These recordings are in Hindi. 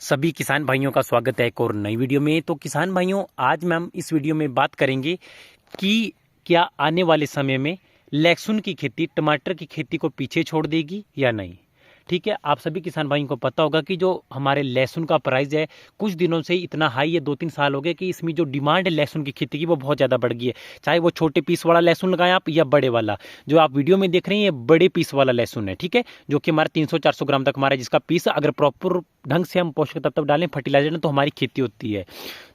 सभी किसान भाइयों का स्वागत है एक और नई वीडियो में। तो किसान भाइयों, आज हम इस वीडियो में बात करेंगे कि क्या आने वाले समय में लहसुन की खेती टमाटर की खेती को पीछे छोड़ देगी या नहीं। ठीक है, आप सभी किसान भाइयों को पता होगा कि जो हमारे लहसुन का प्राइस है कुछ दिनों से इतना हाई है, 2-3 साल हो गए कि इसमें जो डिमांड है लहसुन की खेती की वो बहुत ज़्यादा बढ़ गई है। चाहे वो छोटे पीस वाला लहसुन लगाएं आप या बड़े वाला, जो आप वीडियो में देख रहे हैं ये बड़े पीस वाला लहसुन है। ठीक है, जो कि हमारा 300-400 ग्राम तक हमारा, जिसका पीस अगर प्रॉपर ढंग से हम पोषक तत्व डालें, फर्टिलाइजर डालें तो हमारी खेती होती है।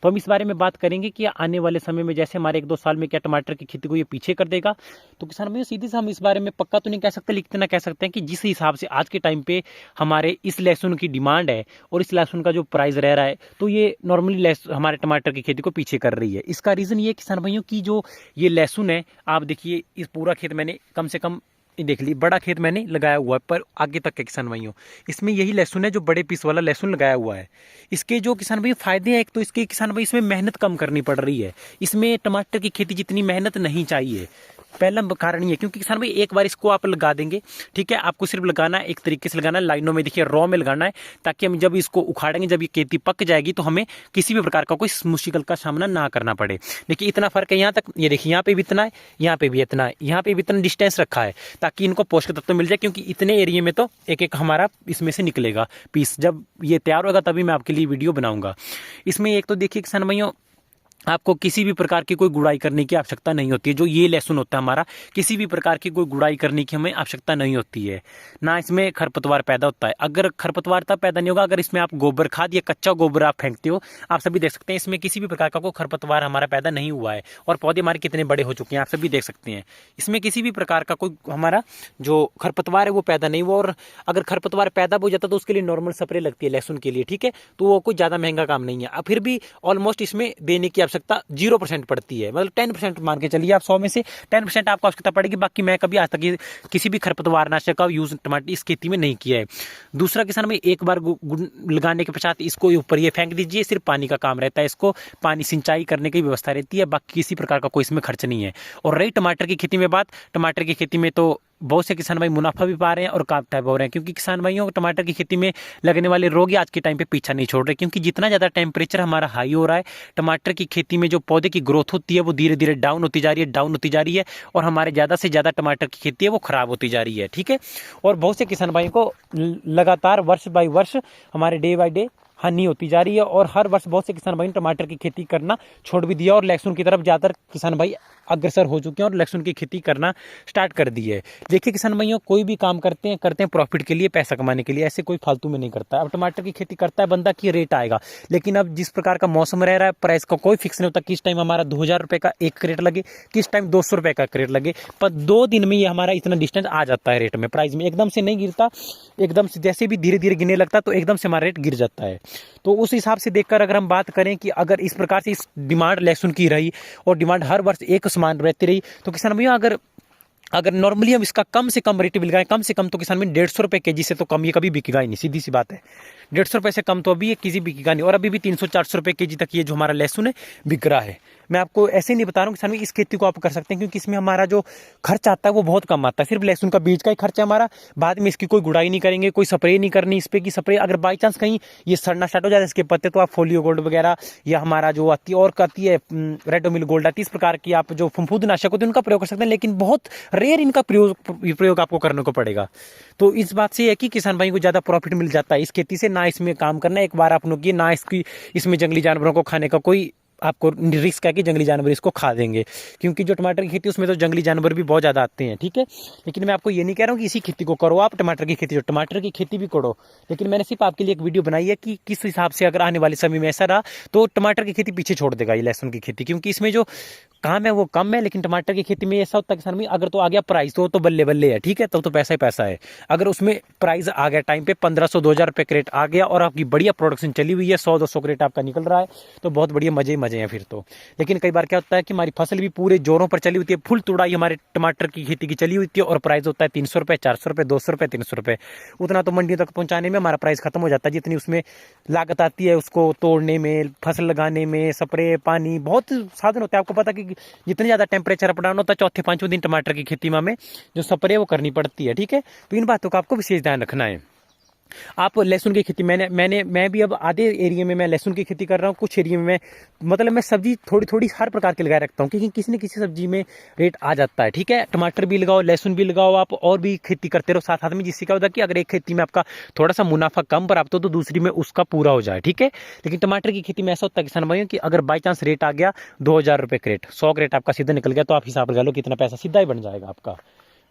तो हम इस बारे में बात करेंगे कि आने वाले समय में जैसे हमारे 1-2 साल में क्या टमाटर की खेती को ये पीछे कर देगा। तो किसान भाइयों, सीधे से हम इस बारे में पक्का तो नहीं कह सकते, लेकिन इतना कह सकते हैं कि जिस हिसाब से आज के टाइम पे हमारे इस लहसुन की डिमांड है और इस लहसुन का जो प्राइस रह रहा है, तो ये नॉर्मली हमारे टमाटर की खेती को पीछे कर रही है। इसका रीज़न ये किसान भाइयों की जो ये लहसुन है, आप देखिए इस पूरा खेत मैंने कम से कम देख ली, बड़ा खेत मैंने लगाया हुआ है, पर आगे तक के किसान भाइयों इसमें यही लहसुन है जो बड़े पीस वाला लहसुन लगाया हुआ है। इसके जो किसान भाई फायदे हैं, एक तो इसके किसान भाई इसमें मेहनत कम करनी पड़ रही है। इसमें टमाटर की खेती जितनी मेहनत नहीं चाहिए। पहला कारण ये, क्योंकि किसान भाई एक बार इसको आप लगा देंगे, ठीक है, आपको सिर्फ लगाना है, एक तरीके से लगाना है, लाइनों में देखिए रॉ में लगाना है, ताकि हम जब इसको उखाड़ेंगे, जब ये खेती पक जाएगी तो हमें किसी भी प्रकार का कोई मुश्किल का सामना ना करना पड़े। देखिए इतना फर्क है यहाँ तक, ये देखिए यहाँ पे भी इतना है, यहाँ पे भी इतना है, यहाँ पे भी इतना डिस्टेंस रखा है ताकि इनको पोषक तत्व मिल जाए, क्योंकि इतने एरिया में तो एक एक हमारा इसमें से निकलेगा पीस। जब ये तैयार होगा तभी मैं आपके लिए वीडियो बनाऊंगा। इसमें एक तो देखिए किसान भाइयों, आपको किसी भी प्रकार की कोई गुड़ाई करने की आवश्यकता नहीं होती है। जो ये लहसुन होता है हमारा, किसी भी प्रकार की कोई गुड़ाई करने की हमें आवश्यकता नहीं होती है, ना इसमें खरपतवार पैदा होता है। अगर खरपतवार तब पैदा नहीं होगा अगर इसमें आप गोबर खाद या कच्चा गोबर आप फेंकते हो। आप सभी देख सकते हैं इसमें किसी भी प्रकार का कोई खरपतवार हमारा पैदा नहीं हुआ है, और पौधे हमारे कितने बड़े हो चुके हैं आप सभी देख सकते हैं। इसमें किसी भी प्रकार का कोई हमारा जो खरपतवार है वो पैदा नहीं हुआ, और अगर खरपतवार पैदा हो जाता तो उसके लिए नॉर्मल स्प्रे लगती है लहसुन के लिए, ठीक है, तो वो कोई ज़्यादा महंगा काम नहीं है। फिर भी ऑलमोस्ट इसमें देने की आवश्यकता 0% पड़ती है, मतलब 10% मान के चलिए आप, 100 में से 10% आपको आवश्यकता पड़ेगी। बाकी मैं कभी आज तक किसी भी खरपतवार नाशक का यूज टमाटर इस खेती में नहीं किया है। दूसरा किसान में एक बार लगाने के पश्चात इसको ऊपर ये फेंक दीजिए, सिर्फ पानी का काम रहता है, इसको पानी सिंचाई करने की व्यवस्था रहती है, बाकी किसी प्रकार का कोई इसमें खर्च नहीं है। और रही टमाटर की खेती में बात, टमाटर की खेती में तो बहुत से किसान भाई मुनाफा भी पा रहे हैं और कामयाब हो रहे हैं, क्योंकि किसान भाइयों को टमाटर की खेती में लगने वाले रोग आज के टाइम पे पीछा नहीं छोड़ रहे, क्योंकि जितना ज़्यादा टेम्परेचर हमारा हाई हो रहा है, टमाटर की खेती में जो पौधे की ग्रोथ होती है वो धीरे धीरे डाउन होती जा रही है, और हमारे ज़्यादा से ज़्यादा टमाटर की खेती है वो खराब होती जा रही है। ठीक है, और बहुत से किसान भाइयों को लगातार वर्ष बाई वर्ष हमारे डे बाई डे हानि होती जा रही है, और हर वर्ष बहुत से किसान भाई ने टमाटर की खेती करना छोड़ भी दिया और लहसुन की तरफ ज़्यादातर किसान भाई अग्रसर हो चुके हैं और लहसुन की खेती करना स्टार्ट कर दी है। देखिए किसान भाइयों, कोई भी काम करते हैं प्रॉफिट के लिए, पैसा कमाने के लिए, ऐसे कोई फालतू में नहीं करता है। अब टमाटर की खेती करता है बंदा कि रेट आएगा, लेकिन अब जिस प्रकार का मौसम रह रहा है प्राइस का कोई फिक्स नहीं होता। किस टाइम हमारा 2000 रुपये का एक क्रेट लगे, किस टाइम 200 रुपये का क्रेट लगे, पर 2 दिन में ये हमारा इतना डिस्टेंस आ जाता है रेट में, प्राइस में एकदम से नहीं गिरता, एकदम से जैसे भी धीरे धीरे गिरने लगता तो एकदम से हमारा रेट गिर जाता है। तो उस हिसाब से देखकर अगर हम बात करें कि अगर इस प्रकार से इस डिमांड लहसुन की रही और डिमांड हर वर्ष एक समान रहती रही, तो किसान भैया अगर नॉर्मली हम इसका कम से कम रेट लगाएं, कम से कम तो किसान में 150 रुपये केजी से तो कम ये कभी बिकेगा ही नहीं, सीधी सी बात है। 150 रुपये से कम तो अभी ये किसी बिकेगा नहीं, और अभी भी 300-400 रुपये केजी तक ये जो हमारा लहसुन है बिक रहा है। मैं आपको ऐसे नहीं बता रहा हूँ किसान, इस खेती को आप कर सकते हैं, क्योंकि इसमें हमारा जो खर्च आता है वो बहुत कम आता है। सिर्फ लहसुन का बीज का ही खर्च है हमारा, बाद में इसकी कोई गुड़ाई नहीं करेंगे, कोई स्प्रे नहीं करनी इस पे की स्प्रे। अगर बाई चांस कहीं ये सड़ना स्टार्ट हो जाए इसके पत्ते, तो आप फोलियो गोल्ड वगैरह या हमारा जो आती है और आती है रेडोमिल गोल्ड आती है, इस प्रकार की आप जो फफूंद नाशक होते हैं उनका प्रयोग कर सकते हैं, लेकिन बहुत रेयर इनका प्रयोग आपको करने को पड़ेगा। तो इस बात से है कि किसान भाई को ज़्यादा प्रॉफिट मिल जाता है इस खेती से। ना इसमें काम करना एक बार आपने किया, ना इसमें जंगली जानवरों को खाने का कोई आपको रिस्क है कि जंगली जानवर इसको खा देंगे, क्योंकि जो टमाटर की खेती उसमें तो जंगली जानवर भी बहुत ज़्यादा आते हैं। ठीक है, लेकिन मैं आपको ये नहीं कह रहा हूँ कि इसी खेती को करो आप, टमाटर की खेती, जो टमाटर की खेती भी करो, लेकिन मैंने सिर्फ आपके लिए एक वीडियो बनाई है कि किस हिसाब से अगर आने वाले समय में ऐसा रहा तो टमाटर की खेती पीछे छोड़ देगा ये लहसुन की खेती, क्योंकि इसमें जो काम है वो कम है, लेकिन टमाटर की खेती में ऐसा होता है किसान में, अगर तो आ गया प्राइस तो बल्ले बल्ले है, ठीक है, तो पैसा ही पैसा है। अगर उसमें प्राइस आ गया टाइम पे 1500-2000 रुपये क्रेट आ गया और आपकी बढ़िया प्रोडक्शन चली हुई है, 100-200 क्रेट आपका निकल रहा है, तो बहुत बढ़िया मजे ही मजे हैं फिर तो। लेकिन कई बार क्या होता है कि हमारी फसल भी पूरे जोरों पर चली होती है, फुल तुड़ाई हमारे टमाटर की खेती की चली होती है, और प्राइस होता है 300 रुपये, 400 रुपये, 200 रुपये, 300 रुपये। उतना तो मंडियों तक पहुंचाने में हमारा प्राइस खत्म हो जाता है, जितनी उसमें लागत आती है उसको तोड़ने में, फसल लगाने में, स्प्रे, पानी, बहुत साधन होते हैं। आपको पता कि जितनी ज़्यादा टेम्परेचर अप डाउन होता है, चौथे पांचवें दिन टमाटर की खेती में हमें जो स्प्रे वो करनी पड़ती है। ठीक है, तो इन बातों का आपको विशेष ध्यान रखना है। आप लहसुन की खेती मैं भी अब आधे एरिया में मैं लहसुन की खेती कर रहा हूँ, कुछ एरिया में मैं मतलब मैं सब्जी थोड़ी थोड़ी हर प्रकार की लगाए रखता हूँ, क्योंकि किसी न किसी सब्जी में रेट आ जाता है। ठीक है, टमाटर भी लगाओ, लहसुन भी लगाओ, आप और भी खेती करते रहो साथ साथ में, जिससे क्या होता है कि अगर एक खेती में आपका थोड़ा सा मुनाफा कम प्राप्त हो तो दूसरी में उसका पूरा हो जाए। ठीक है, लेकिन टमाटर की खेती में ऐसा होता है किसान भाइयों कि अगर बाई चांस रेट आ गया 2,000 रुपये क्रेट, 100 क्रेट आपका सीधा निकल गया, तो आप हिसाब लगा लो कितना पैसा सीधा ही बन जाएगा आपका।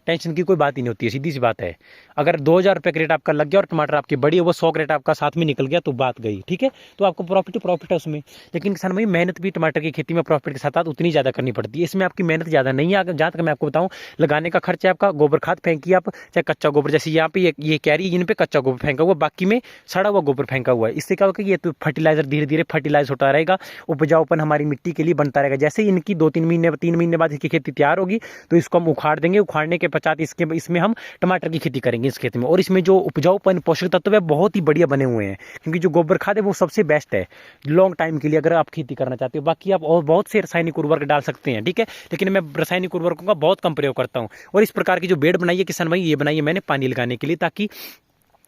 टेंशन की कोई बात ही नहीं होती है, सीधी सी बात है। अगर 2,000 रुपये क्रेट आपका लग गया और टमाटर आपकी बड़ी है, वो 100 क्रेट आपका साथ में निकल गया, तो बात गई। ठीक है, तो आपको प्रॉफिट है उसमें। लेकिन किसान भाई मेहनत भी टमाटर की खेती में प्रॉफिट के साथ साथ उतनी ज़्यादा करनी पड़ती है। इसमें आपकी मेहनत ज़्यादा नहीं है, जहाँ तक मैं आपको बताऊँ। लगाने का खर्चा है आपका, गोबर खाद फेंकी आप, चाहे कच्चा गोबर, जैसे यहाँ पे ये कह रही है इन पे कच्चा गोबर फेंका हुआ, बाकी में सड़ा हुआ गोबर फेंका हुआ है। इससे क्या होगा कि ये तो फर्टिलाइजर धीरे धीरे फर्टिलाइज होता रहेगा, उपजाऊपन हमारी मिट्टी के लिए बनता रहेगा। जैसे इनकी 2-3 महीने 3 महीने बाद इसकी खेती तैयार होगी, तो इसको हम उखाड़ देंगे। उखाड़ने के पश्चात इसमें हम टमाटर की खेती करेंगे इस खेत में। और इसमें जो उपजाऊपन पोषक तत्व है बहुत ही बढ़िया बने हुए हैं, क्योंकि जो गोबर खाद है वो सबसे बेस्ट है लॉन्ग टाइम के लिए अगर आप खेती करना चाहते हो। बाकी आप और बहुत से रासायनिक उर्वरक डाल सकते हैं, ठीक है, लेकिन मैं रासायनिक उर्वरकों का बहुत कम प्रयोग करता हूँ। और इस प्रकार की जो बेड बनाई है किसान भाई, ये बनाई है मैंने पानी लगाने के लिए, ताकि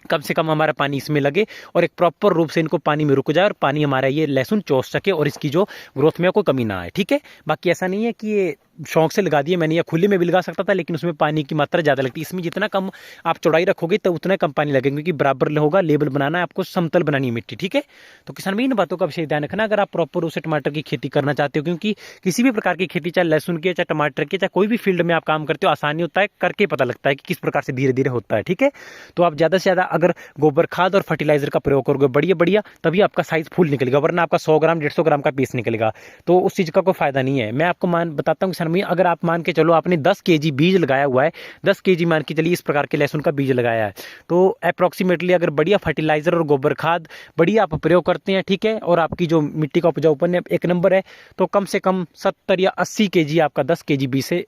कम से कम हमारा पानी इसमें लगे और एक प्रॉपर रूप से इनको पानी में रुक जाए और पानी हमारा ये लहसुन चूस सके और इसकी जो ग्रोथ में कोई कमी ना आए। ठीक है, बाकी ऐसा नहीं है कि ये शौक से लगा दिए मैंने, या खुले में भी लगा सकता था, लेकिन उसमें पानी की मात्रा ज़्यादा लगती है। इसमें जितना कम आप चौड़ाई रखोगे तो उतना कम पानी लगेगा, क्योंकि बराबर होगा, लेवल बनाना है आपको, समतल बनानी है मिट्टी। ठीक है, तो किसान भाई इन बातों का विशेष ध्यान रखना अगर आप प्रॉपर रूप से टमाटर की खेती करना चाहते हो, क्योंकि किसी भी प्रकार की खेती, चाहे लहसुन की, चाहे टमाटर की, चाहे कोई भी फील्ड में आप काम करते हो, आसानी होता है, करके पता लगता है कि किस प्रकार से धीरे धीरे होता है। ठीक है, तो आप ज़्यादा से ज़्यादा अगर गोबर खाद और फर्टिलाइजर का प्रयोग करोगे बढ़िया बढ़िया, तभी आपका साइज फुल निकलेगा, वरना आपका 100 ग्राम 150 ग्राम का पीस निकलेगा, तो उस चीज़ का कोई फायदा नहीं है। मैं आपको बताता हूँ किसान भाई, अगर आप मान के चलो आपने 10 केजी बीज लगाया हुआ है, 10 केजी मान के चलिए इस प्रकार के लहसुन का बीज लगाया है, तो अप्रॉक्सीमेटली अगर बढ़िया फर्टिलाइजर और गोबर खाद बढ़िया आप प्रयोग करते हैं, ठीक है, और आपकी जो मिट्टी का उपजाऊपन एक नंबर है, तो कम से कम 70 या 80 केजी आपका 10 केजी बीज से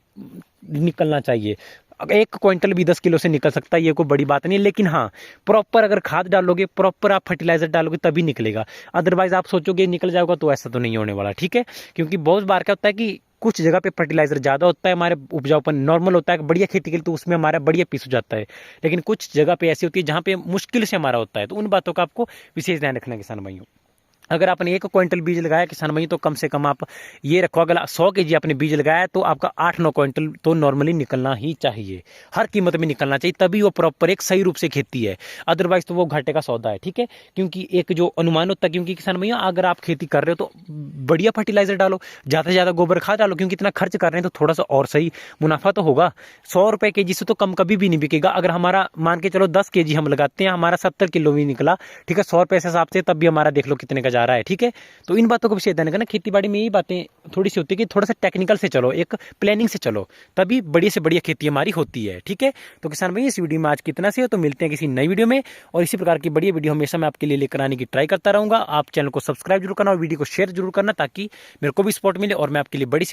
निकलना चाहिए। 1 क्विंटल भी 10 किलो से निकल सकता है, ये कोई बड़ी बात नहीं है। लेकिन हाँ, प्रॉपर अगर खाद डालोगे, प्रॉपर आप फर्टिलाइजर डालोगे, तभी निकलेगा। अदरवाइज आप सोचोगे निकल जाएगा, तो ऐसा तो नहीं होने वाला। ठीक है, क्योंकि बहुत बार क्या होता है कि कुछ जगह पे फर्टिलाइजर ज़्यादा होता है, हमारे उपजाऊपन नॉर्मल होता है बढ़िया खेती के लिए, तो उसमें हमारा बढ़िया पीस हो जाता है। लेकिन कुछ जगह पे ऐसी होती है जहाँ पे मुश्किल से हमारा होता है, तो उन बातों का आपको विशेष ध्यान रखना है किसान भाइयों। अगर आपने 1 क्विंटल बीज लगाया किसान भाई, तो कम से कम आप ये रखो, अगर 100 केजी आपने बीज लगाया तो आपका 8-9 क्विंटल तो नॉर्मली निकलना ही चाहिए, हर कीमत में निकलना चाहिए, तभी वो प्रॉपर एक सही रूप से खेती है। अदरवाइज तो वो घाटे का सौदा है। ठीक है, क्योंकि एक जो अनुमान होता है, क्योंकि किसान भैया अगर आप खेती कर रहे हो तो बढ़िया फर्टिलाइजर डालो, ज़्यादा से ज़्यादा गोबर खाद डालो, क्योंकि इतना खर्च कर रहे हैं तो थोड़ा सा और सही मुनाफा तो होगा। 100 रुपये केजी से तो कम कभी भी नहीं बिकेगा। अगर हमारा मान के चलो 10 केजी हम लगाते हैं, हमारा 70 किलो भी निकला, ठीक है, 100 रुपये से हिसाब से, तब भी हमारा देख लो कितने का जा रहा है। ठीक है, तो इन बातों को विशेष ध्यान रखना। खेती बाड़ी में यही बातें थोड़ी सी होती है कि थोड़ा सा टेक्निकल से चलो, एक प्लानिंग से चलो, तभी बढ़िया से बढ़िया खेती हमारी होती है। ठीक है, तो किसान भाई इस वीडियो में आज कितना से हो, तो मिलते हैं किसी नई वीडियो में, और इसी प्रकार की बढ़िया वीडियो हमेशा मैं आपके लिए लेकर आने की ट्राई करता रहूंगा। आप चैनल को सब्सक्राइब जरूर करना और वीडियो को शेयर जरूर करना, ताकि मेरे को भी सपोर्ट मिले और मैं आपके लिए बड़ी सी